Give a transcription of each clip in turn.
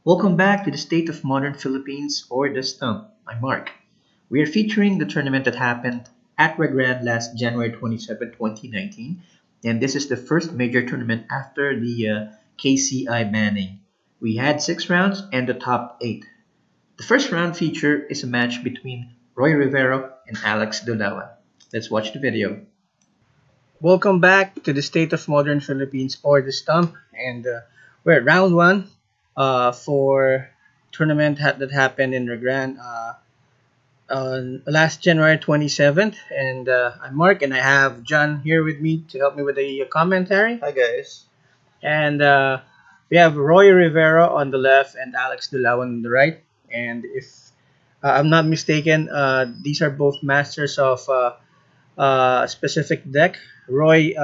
Welcome back to the State of Modern Philippines or the Stump. I'm Mark. We are featuring the tournament that happened at Regrand last January 27, 2019, and this is the first major tournament after the KCI banning. We had 6 rounds and the top 8. The first round feature is a match between Roy Rivero and Alex Dulawan. Let's watch the video. Welcome back to the State of Modern Philippines or the Stump, and we're at round one for tournament that happened in Regran on last January 27th. And I'm Mark, and I have John here with me to help me with the commentary. Hi guys. And we have Roy Rivera on the left and Alex Dulawan on the right. And if I'm not mistaken, these are both masters of a specific deck. Roy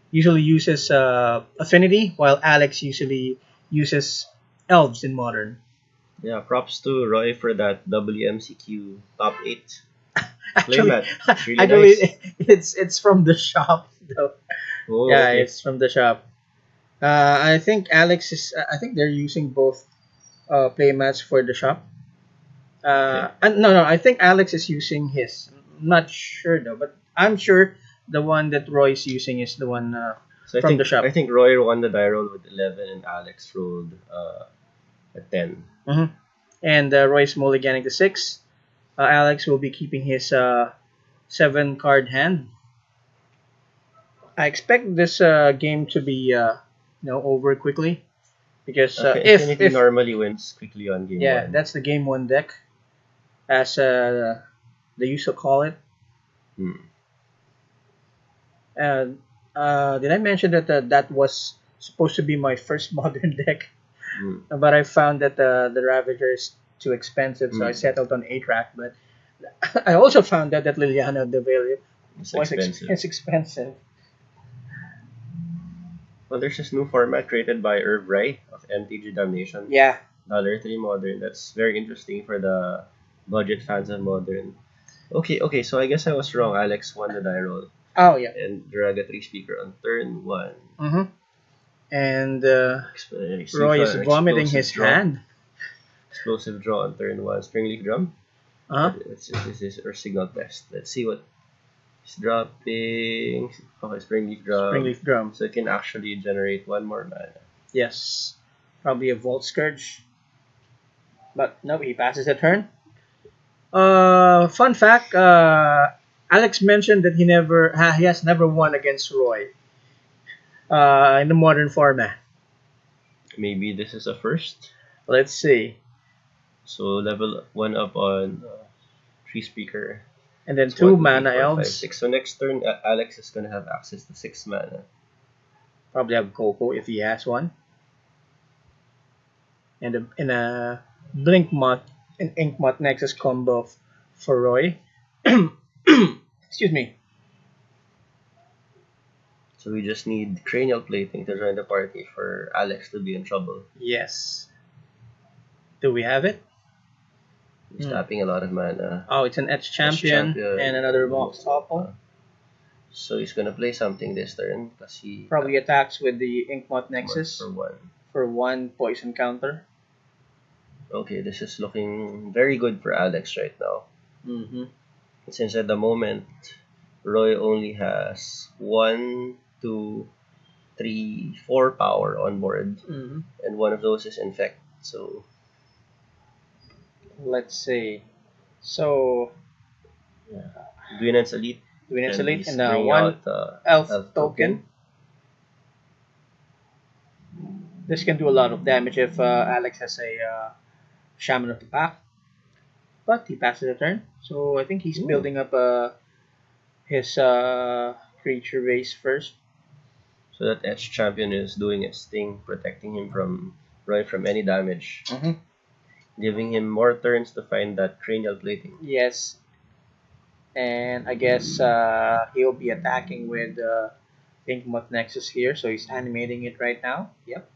usually uses Affinity, while Alex usually uses Elves in Modern. Yeah, props to Roy for that WMCQ top 8 Actually, playmat. It's really it's nice. from the shop though. Oh, Yeah, okay. it's from the shop. I think Alex is. I think they're using both playmats for the shop. Okay. And no, I think Alex is using his. I'm not sure though, but I'm sure the one that Roy is using is the one So from the shop. I think Roy won the die roll with 11 and Alex rolled a 10. Mm-hmm. And Roy's mulliganing the 6. Alex will be keeping his 7 card hand. I expect this game to be over quickly because Infinity if normally wins quickly on game 1. that's the game 1 deck, as they used to call it. Hmm. And did I mention that that was supposed to be my first modern deck? But I found that the Ravager is too expensive, so I settled on 8-rack. But I also found out that Liliana de Vale It's was expensive. expensive. Well, there's this new format created by Irv Rai of MTG Damnation. Yeah. $3 Modern. That's very interesting for the budget fans of Modern. Okay, so I guess I was wrong. Alex won the die roll. Oh, yeah. And drag a 3-speaker on turn 1. Mm-hmm. And Explosive Roy is vomiting his draw. hand. Explosive draw on turn 1. Springleaf Drum. This is our signal test. Let's see what he's dropping. Okay, Springleaf Drum. Springleaf Drum. So it can actually generate 1 more mana. Yes. Probably a Volt Scourge. But no, he passes the turn. Fun fact, Alex mentioned that he has never won against Roy in the modern format. Maybe this is a first. Let's see. So level 1 up on 3-speaker. And then It's 2 1, 2, 3, mana 4, 5, elves. 6. So next turn, Alex is gonna have access to 6 mana. Probably have Coco if he has one. And a Blink Moth and Ink Moth Nexus combo for Roy. Excuse me. So we just need cranial plating to join the party for Alex to be in trouble. Yes. Do we have it? He's tapping a lot of mana. Oh, it's an Edge champion and another Mox Topple. So he's gonna play something this turn because he Probably attacks with the Inkmoth Nexus for 1. for 1 poison counter. Okay, this is looking very good for Alex right now. Mm-hmm. Since at the moment, Roy only has 1, 2, 3, 4 power on board, and one of those is infect. So let's see. So Gwyneth's Elite. Gwyneth's and Elite he's and bringing one out, elf token. This can do a lot of damage if Alex has a Shaman of the Pack. But he passes the turn. So I think he's building up his creature base first. So that Edge champion is doing its thing, protecting him from Roy from any damage. Giving him more turns to find that cranial plating. Yes. And I guess he'll be attacking with Inkmoth Nexus here. So he's animating it right now. Yep.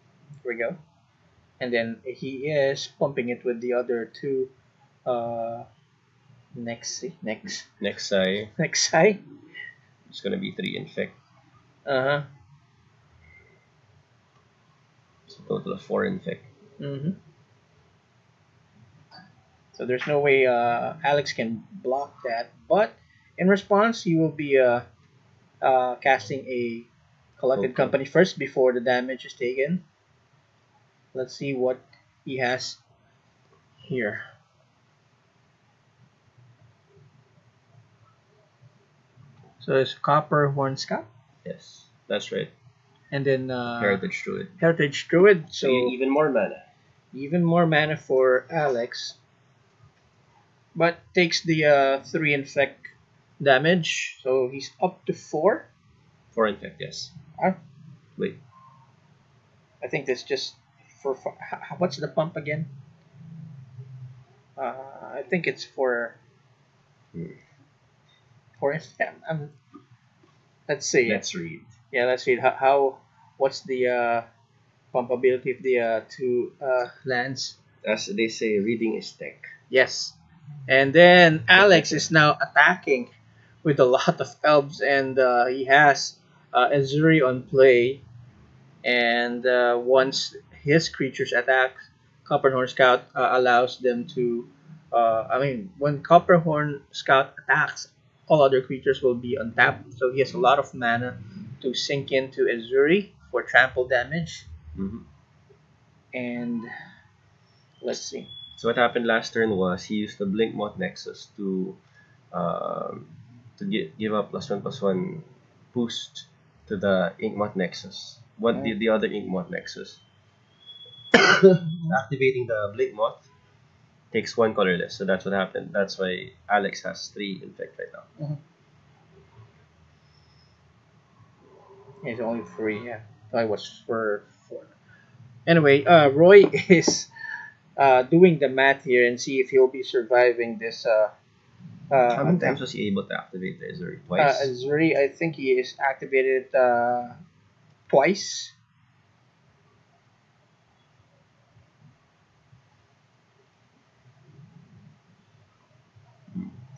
Here we go. And then he is pumping it with the other 2 Nexi. Nexi. It's gonna be 3 infect. Uh-huh. It's a total of 4 infect. Mm-hmm. So there's no way Alex can block that. But in response, he will be casting a collected Okay. company first before the damage is taken. Let's see what he has here. So it's Copper Horn Scout, Yes, that's right. and then Heritage Druid. Heritage Druid. So So even more mana. even more mana for Alex, but takes the 3 infect damage. So he's up to 4. 4 infect, yes. Ah, Wait. I think that's just for what's the pump again? I think it's for Hmm. infect. Let's see. Let's read. Yeah, let's read how what's the pump ability of the 2 lands. As they say, reading is tech. Yes. And then Alex is now attacking with a lot of elves, and he has Azuri on play. And once his creatures attack, Copperhorn Scout allows them to. When Copperhorn Scout attacks, all other creatures will be untapped. So he has a lot of mana to sink into Azuri for trample damage. Mm-hmm. And let's see. So what happened last turn was he used the Blink Moth Nexus um, to give up +1/+1 boost to the Inkmoth Nexus. What did the other Inkmoth Nexus? Activating the Blink Moth takes 1 colorless, so that's what happened. That's why Alex has 3 infect right now. Mm-hmm. It's only 3, yeah. I was for 4. Anyway, Roy is doing the math here and see if he'll be surviving this. How many times was he able to activate the Azuri? Twice? Azuri, I think he is activated twice.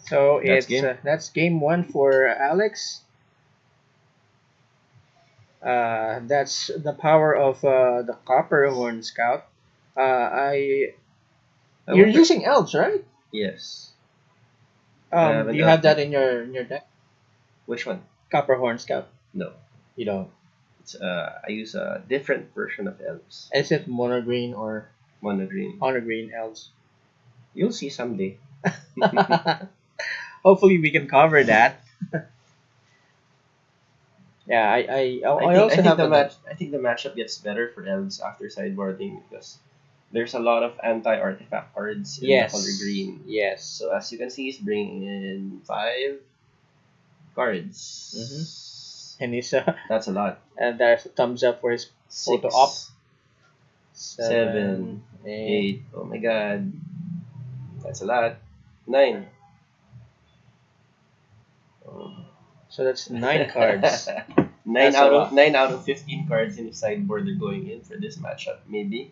So that's game 1 for Alex. That's the power of the Copper Horn Scout. You're using elves, right? Yes. Do you have that in your deck? Which one? Copper Horn Scout. No. You don't. It's I use a different version of Elves. Is it mono green or mono green? Mono green Elves. You'll see someday. Hopefully we can cover that. Yeah, I think the matchup gets better for Elves after sideboarding because there's a lot of anti-artifact cards in the color green. Yes. So as you can see, he's bringing in 5 cards. Mm-hmm. And he's that's a lot. And there's a thumbs up for his 6, photo op. 7, 8. Oh my god, that's a lot. 9. So that's 9 cards. 9 out of 15 cards in the sideboard are going in for this matchup, maybe.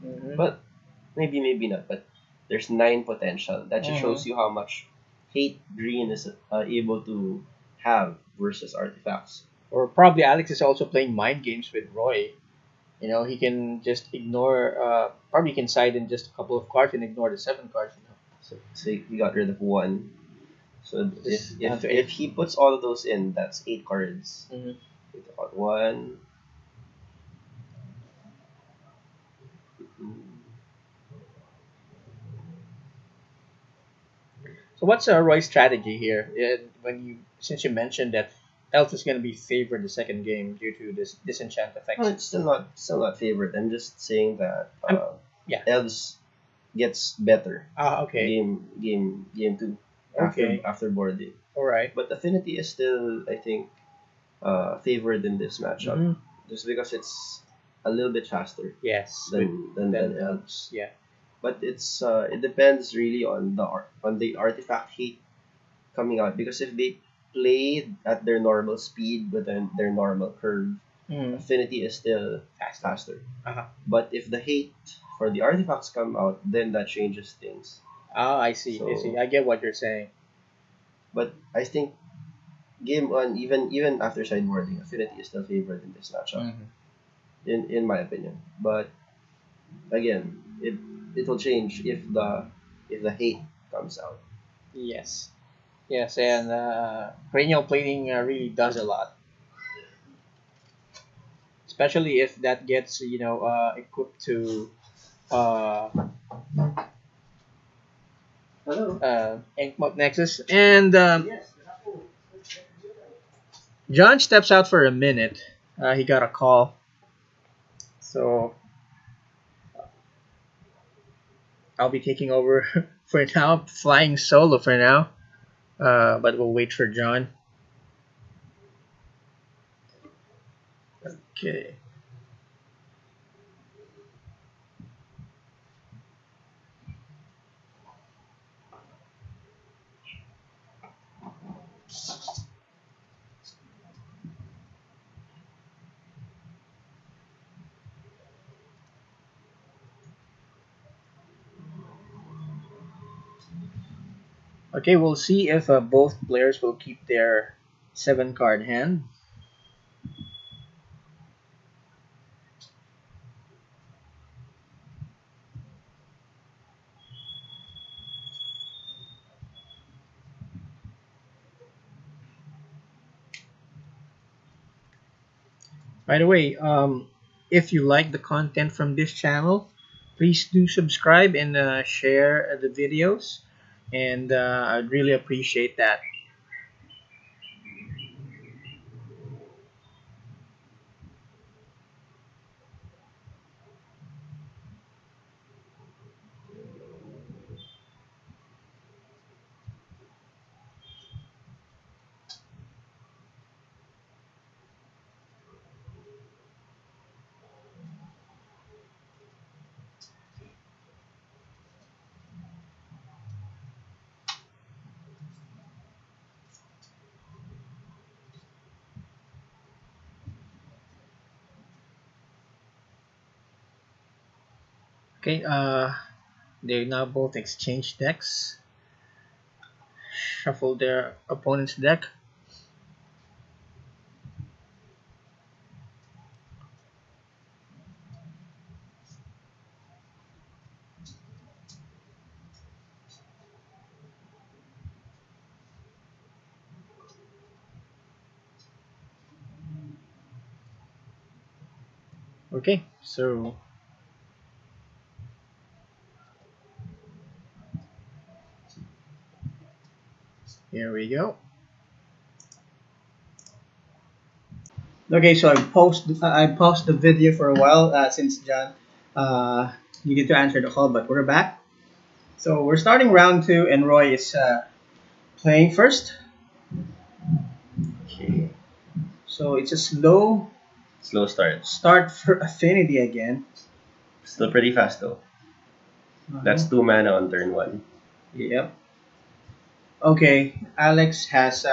Mm-hmm. But maybe not. But there's 9 potential. That just shows you how much hate green is able to have versus artifacts. Or probably Alex is also playing mind games with Roy. You know, he can just ignore. Probably can side in just a couple of cards and ignore the 7 cards. You know. So he got rid of 1. So if he puts all of those in, that's 8 cards. Mm-hmm. About 1. So what's Roy's strategy here? Since you mentioned that Elf is going to be favored the second game due to this disenchant effect. Well, it's still not favored. I'm just saying that Elves gets better. Okay. Game 2 after boarding. All right. But Affinity is still, I think, favored in this matchup, just because it's a little bit faster. Yes. Than Elves. Yeah. But it depends really on the artifact hate coming out, because if they played at their normal speed within their normal curve, Affinity is still faster. But if the hate for the artifacts come out, then that changes things. I see. I get what you're saying. But I think game 1, even after sideboarding, Affinity is still favored in this matchup, in my opinion. But again, it will change if the hate comes out. Yes. Yes, and cranial plating really does a lot, especially if that gets equipped to uh, Inkmoth Nexus. And John steps out for a minute. He got a call, so I'll be taking over for now, flying solo for now. But we'll wait for John. Okay. Okay, we'll see if both players will keep their 7 card hand. By the way, if you like the content from this channel, please do subscribe and share the videos, and I'd really appreciate that. Okay, they now both exchange decks, shuffle their opponent's deck. Okay, so here we go. Okay, so I paused the video for a while since John needed to answer the call, but we're back. So we're starting round 2, and Roy is playing first. Okay. So it's a slow Start. start for Affinity again. Still pretty fast though. That's 2 mana on turn 1. Yep. Okay, Alex has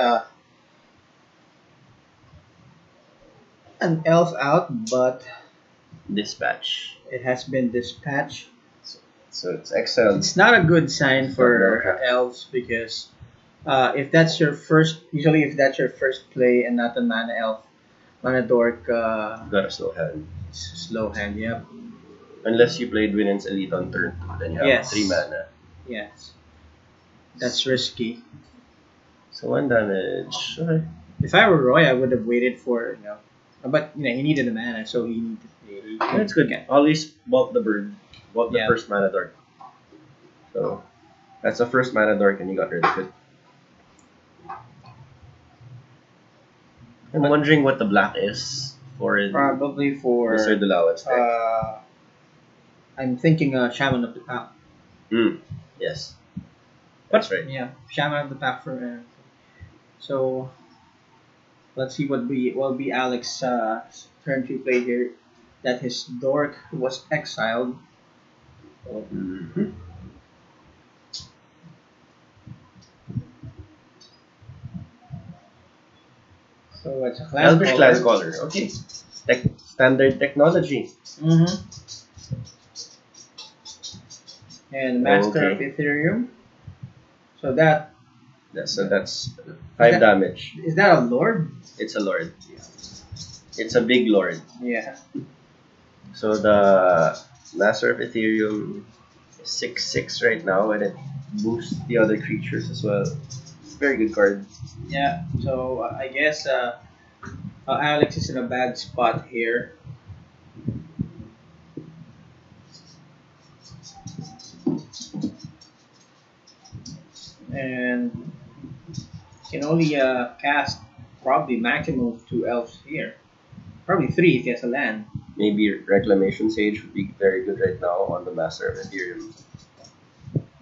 an elf out, but Dispatch. it has been dispatched. So it's exiled. It's not a good sign for Okay. elves because if that's your first, usually if that's your first play and not a mana elf, mana dork, Got a slow hand. slow hand. Yep. Unless you played Winan's Elite on turn 2, then you have Yes. 3 mana. Yes. That's risky. So 1 damage. Okay. If I were Roy, I would have waited for but he needed a mana, so he needed. That's good. Okay. Always bulk the bird. Bulk the Yeah. first mana dork. So that's the first mana dork and you got rid of it. I'm wondering what the black is for Probably for Mr. Dulawan's deck. I'm thinking Shaman of the Pack. Yes. That's right. Yeah, Shaman of the Pack for. So let's see what will be Alex's turn to play here. That his dork was exiled. Mm-hmm. So it's a class Elvish caller. Class Caller. Okay. Standard technology. Mm-hmm. And Master Okay. of Ethereum. So That's 5 damage. is that a lord? It's a lord. It's a big lord. Yeah. So the Master of Ethereum is 6/6 right now, and it boosts the other creatures as well. Very good card. Yeah. So I guess Alex is in a bad spot here. And can only cast probably maximum of 2 elves here. Probably 3 if he has a land. Maybe Reclamation Sage would be very good right now on the Master of Ethereum.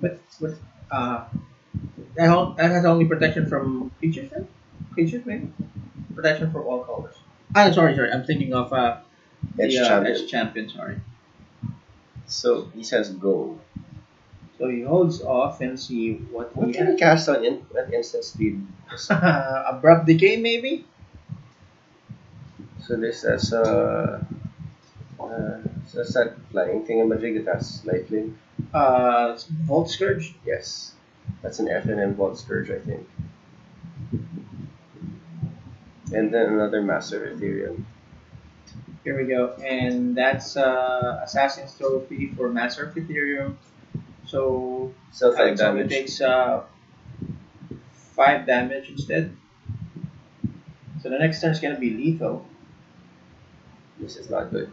But that has only protection from creatures then? Creatures maybe? Protection from all colors. Ah, sorry. I'm thinking of Edge the Champion. Edge Champion, sorry. So he says go. So he holds off and see what What he can he has. cast on at instant speed? Abrupt Decay maybe? So this as so that's that flying thingamajig that has lightning. Volt Scourge? Yes. That's an FNM Vault Scourge, I think. And then another Master of Ethereum. Here we go. And that's Assassin's Trophy for Master of Ethereum. So Still 5 Alex only damage. takes 5 damage instead. So the next turn is going to be lethal. This is not good.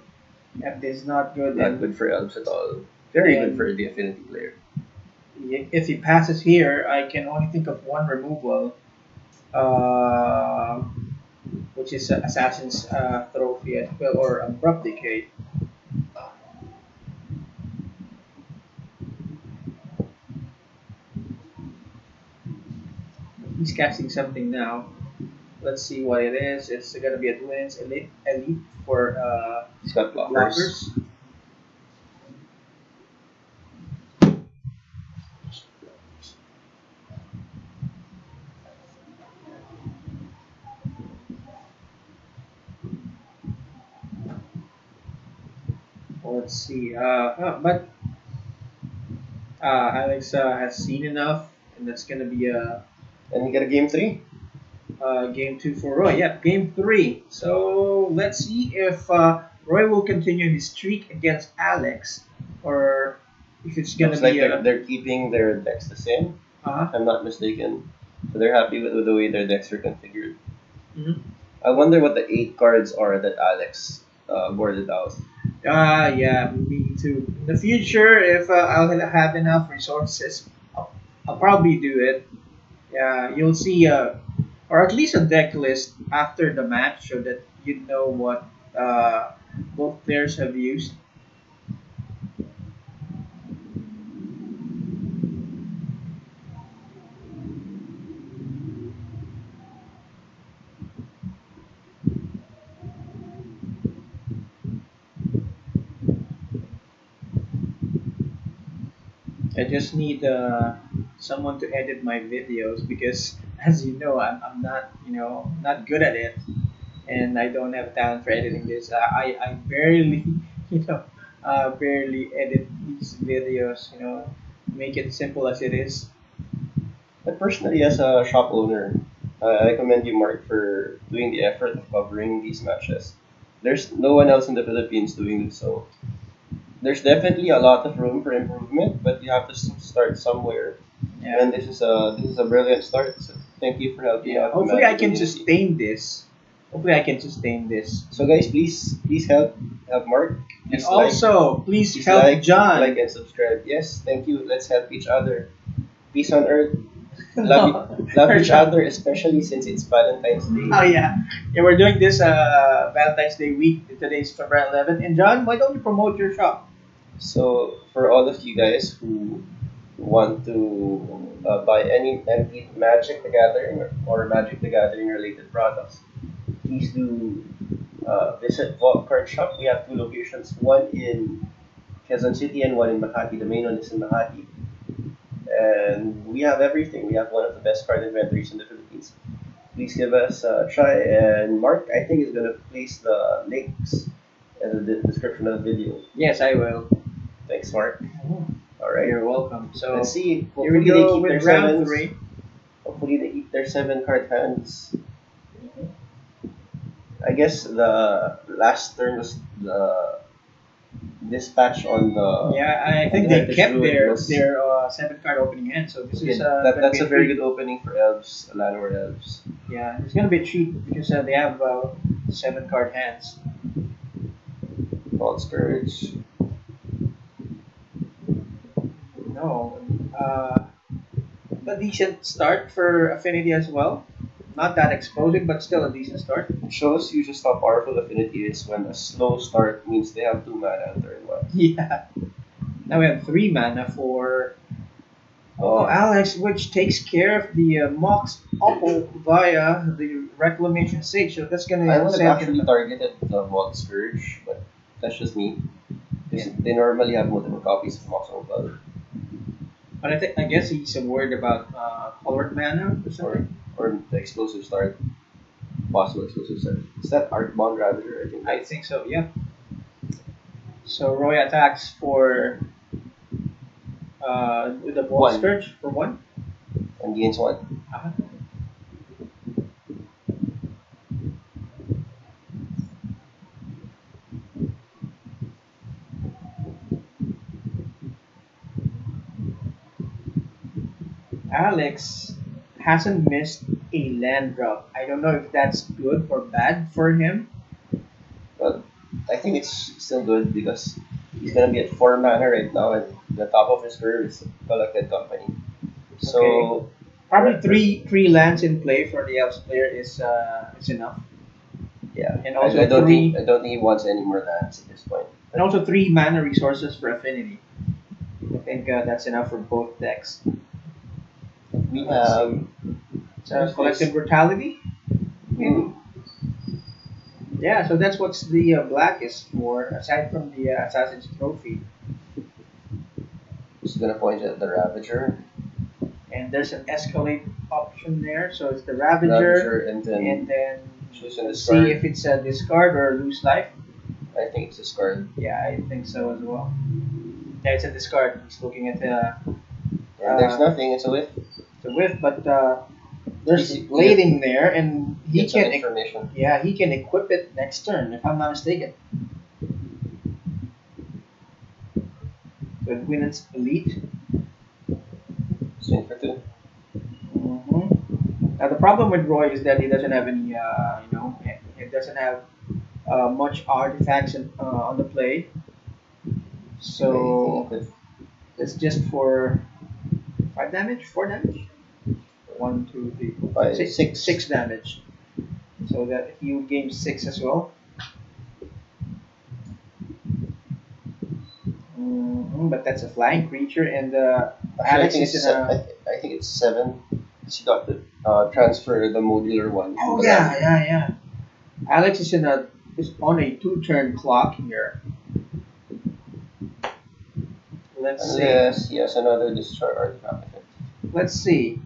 If this is not good, Not then good for Elves at all. Very And- good for the Affinity player. if he passes here, I can only think of one removal, which is Assassin's Trophy as well, or Abrupt Decay. He's casting something now. Let's see what it is. It's gonna be a Twins Elite for He's got blockers. blockers. Let's see. But Alex has seen enough, and that's gonna be a And we get a game 3. game 2 for Roy. Yep, game 3. So let's see if Roy will continue his streak against Alex, or if it's gonna Looks be like they're keeping their decks the same, uh if I'm not mistaken. So they're happy with the way their decks are configured. Mhm. I wonder what the 8 cards are that Alex boarded out. Yeah, me too. In the future, if I'll have enough resources, I'll probably do it. Yeah, you'll see, or at least a deck list after the match so that you know what both players have used. I just need someone to edit my videos because, as you know, I'm not not good at it, and I don't have talent for editing this. I barely you know barely edit these videos. Make it simple as it is. But personally, as a shop owner, I commend you, Mark, for doing the effort of covering these matches. There's no one else in the Philippines doing this, so there's definitely a lot of room for improvement, but you have to start somewhere. Yeah. And this is a brilliant start. So thank you for helping out. the Hopefully, I Magic can community. sustain this. Hopefully, I can sustain this. So guys, please help Mark. And Please also, please please help John. like and subscribe. Yes, thank you. Let's help each other. Peace on earth. Love each other, especially since it's Valentine's Day. Oh yeah, we're doing this Valentine's Day week. Today's February 11th. And John, why don't you promote your shop? So for all of you guys who want to buy any Magic the Gathering or Magic the Gathering related products, please do visit Vault Card Shop. We have 2 locations, one in Quezon City and one in Makati. The main one is in Makati. And we have everything. We have one of the best card inventories in the Philippines. Please give us a try. And Mark, I think, is going to place the links in the description of the video. Yes, I will. Thanks, Mark. All right. You're welcome. So Let's see. here we Hopefully they go keep their with round sevens. 3. Hopefully they keep their 7-card hands. I guess the last turn was dispatch on the Yeah, I on think the they Heritage kept Druid was their 7 card opening hand, so this is that's be a a very treat. good opening for Elves, Llanowar Elves. Yeah, it's gonna be a treat because they have 7 card hands. Vault Scourge. No, a decent start for Affinity as well. Not that explosive, but still a decent start. It shows you just how powerful Affinity is when a slow start means they have 2 mana on turn 1. Yeah. Now we have 3 mana for Alex, which takes care of the Mox Opal via the Reclamation Sage. So that's gonna I would have send actually him. targeted the Vault Scourge, but that's just me. Because Yeah. they normally have multiple copies of Mox Opal. But I guess he's worried about colored mana or something. Or the explosive start. Possible explosive start. Is that Arcbound Ravager? I think I think so. Yeah. So Roy attacks for with the Ball One. Scourge for 1. and gains 1. Uh-huh. Alex hasn't missed a land drop. I don't know if that's good or bad for him. But I think it's still good because he's gonna be at 4 mana right now, and the top of his curve is Collected Company. So Probably three lands in play for the Elves player is enough. yeah, And also I don't three- think I don't think he wants any more lands at this point. And also 3 mana resources for Affinity. I think that's enough for both decks. We Let's have So Collective Brutality. hmm, Yeah, so that's what the black is for, aside from the Assassin's Trophy. he's gonna point at the Ravager, And there's an escalate option there, so it's the Ravager, and then and then choose and see discard. if it's a discard or lose life. I think it's discard. Yeah, I think so as well. Yeah, it's a discard. He's looking at And there's nothing. It's a whiff. the whiff, but there's He- blading there, and he Get some can information. he can equip it next turn if I'm not mistaken. So when it's elite. Swing for 2. Now the problem with Roy is that he doesn't have any, it doesn't have much artifacts on the play. So it's just for 5 damage, 4 damage, 1, 2, 3, 4, 5, 5, 6, 6 damage. So that he would gain 6 as well. But that's a flying creature, and Alex is in a. I think it's 7. He got the transfer the modular one. Oh yeah. Alex is on a 2-turn clock here. Let's see. Yes, he has another discharge artifact. Let's see.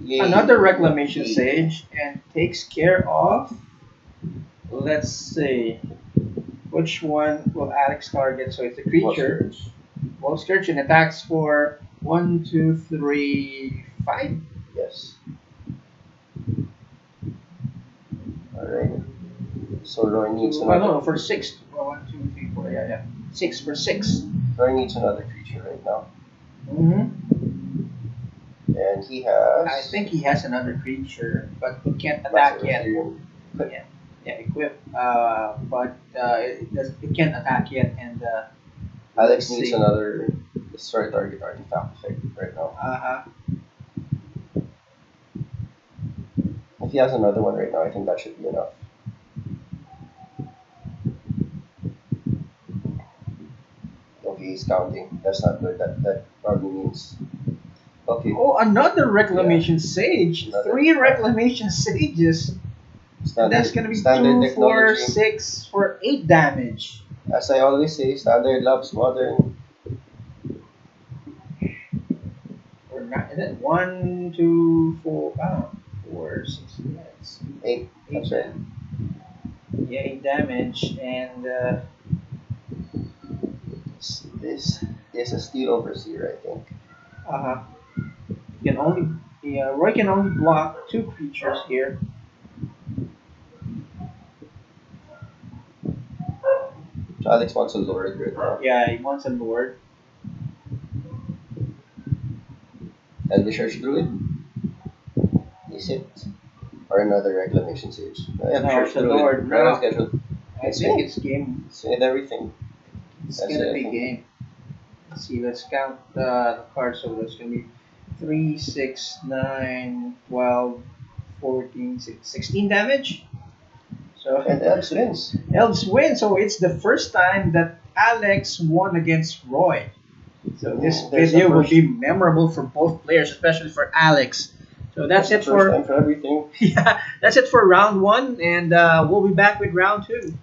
Yay. Another Reclamation Yay. Sage and takes care of. Let's see. Which one will Alex target? So it's a creature. Well, Scourge and attacks for 1, 2, 3, 5. Yes. Alright. So Roy needs another. No, for 6. 1, 2, 3, 4. Yeah. 6 for 6. Roy needs another creature right now. And he has. I think he has another creature, but he can't attack yet. Yeah, equip. But it can't attack yet, and Alex let's needs see. another destroy target artifact effect right now. If he has another one right now, I think that should be enough. Okay, he's counting. That's not good. That probably means. Okay. Oh, another Reclamation Sage. Another. 3 Reclamation Sages. And that's gonna be standard 2, 4, technology. 6 for 8 damage. As I always say, standard loves modern. Or not? Is it 1, 2, 4? Oh, 4, 6, yes. 8. That's right. Yeah, 8 damage, and This is a Steel Overseer, I think. Roy can only block 2 creatures here. So Alex wants a Lord right now. Yeah, he wants a Lord. Elvish Druid. Is it? Or another Reclamation Sage? No, it's a Druid. Lord. Dragon No. schedule. I think it's game. It's in everything. It's That's gonna it, I be think. game. Let's see, let's count the cards. So that's gonna be 3, 6, 9, 12, 14, 16 damage. So And Elves wins. Elves win. So it's the first time that Alex won against Roy. So this There's video the will first- be memorable for both players, especially for Alex. So that's it the first for time for everything. yeah, that's it for round 1, and we'll be back with round 2.